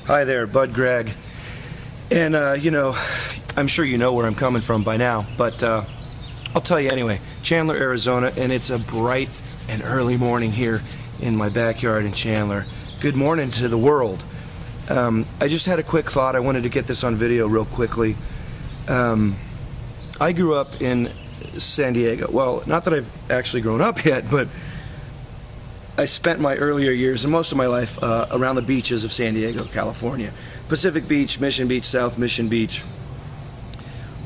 Hi there, Bud Gragg. And, I'm sure you know where I'm coming from by now, but I'll tell you anyway. Chandler, Arizona, and it's a bright and early morning here in my backyard in Chandler. Good morning to the world. I just had a quick thought. I wanted to get this on video real quickly. I grew up in San Diego. Well, not that I've actually grown up yet, but I spent my earlier years and most of my life around the beaches of San Diego, California. Pacific Beach, Mission Beach, South Mission Beach,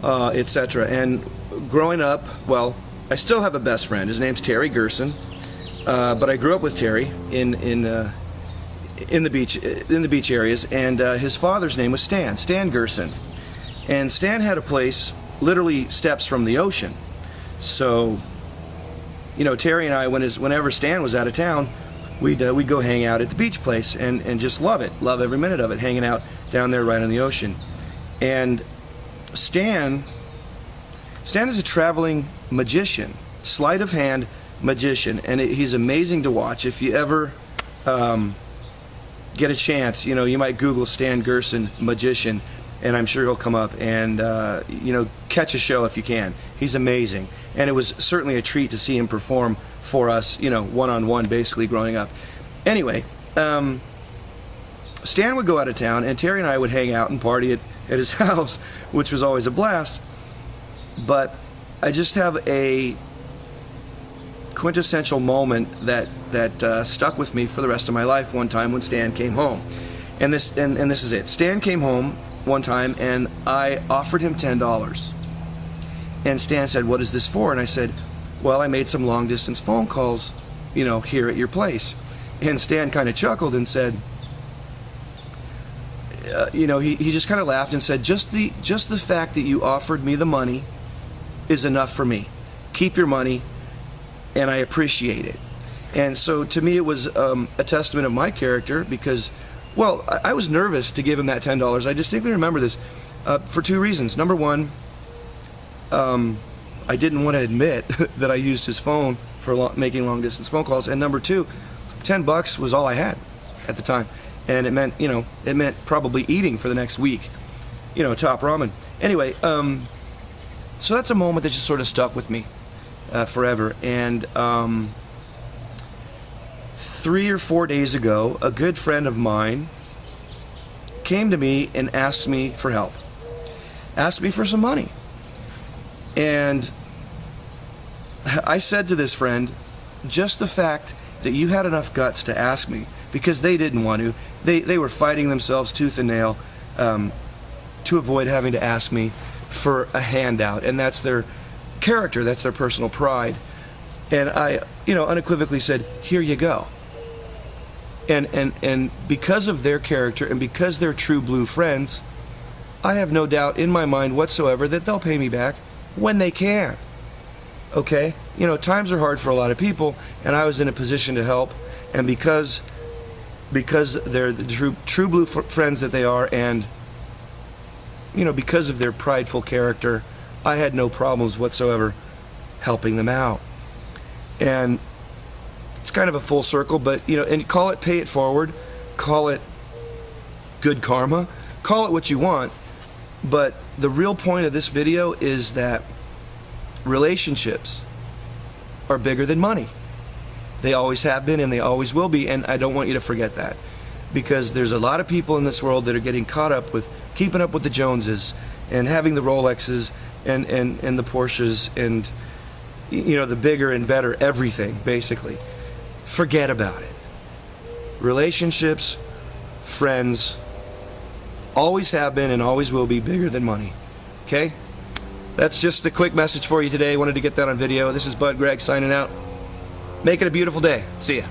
etc. And growing up, well, I still have a best friend. His name's Terry Gerson, but I grew up with Terry in the beach areas, and his father's name was Stan Gerson. And Stan had a place literally steps from the ocean. So, Terry and I, whenever Stan was out of town, we'd go hang out at the beach place and just love every minute of it, hanging out down there right on the ocean. And Stan is a traveling magician, sleight of hand magician, and he's amazing to watch. If you ever get a chance, you might Google Stan Gerson magician, and I'm sure he'll come up, and catch a show if you can. He's amazing, and it was certainly a treat to see him perform for us, one-on-one, basically, growing up. Anyway, Stan would go out of town, and Terry and I would hang out and party at his house, which was always a blast. But I just have a quintessential moment that stuck with me for the rest of my life. One time when Stan came home, and this is it. Stan came home one time, and I offered him $10. And Stan said, "What is this for?" And I said, "Well, I made some long-distance phone calls, here at your place." And Stan kind of chuckled and said, he just kind of laughed and said, just the fact that you offered me the money is enough for me. Keep your money, and I appreciate it. And so to me it was a testament of my character, because, well, I was nervous to give him that $10. I distinctly remember this for two reasons. Number one, I didn't want to admit that I used his phone for making long-distance phone calls. And number two, $10 was all I had at the time. And it meant probably eating for the next week, top ramen. Anyway, so that's a moment that just sort of stuck with me forever. And 3 or 4 days ago, a good friend of mine came to me and asked me for help, asked me for some money. And I said to this friend, just the fact that you had enough guts to ask me, because they didn't want to. They were fighting themselves tooth and nail to avoid having to ask me for a handout, and that's their character, that's their personal pride. And I, unequivocally said, "Here you go." And because of their character and because they're true blue friends, I have no doubt in my mind whatsoever that they'll pay me back when they can. Okay? Times are hard for a lot of people, and I was in a position to help, and because they're the true blue friends that they are, and because of their prideful character, I had no problems whatsoever helping them out. And it's kind of a full circle, but and call it pay it forward, call it good karma, call it what you want, but the real point of this video is that relationships are bigger than money. They always have been, and they always will be, and I don't want you to forget that, because there's a lot of people in this world that are getting caught up with keeping up with the Joneses and having the Rolexes and the Porsches and the bigger and better everything, basically. Forget about it. Relationships, friends, always have been and always will be bigger than money. Okay? That's just a quick message for you today. I wanted to get that on video. This is Bud Gragg signing out. Make it a beautiful day. See ya.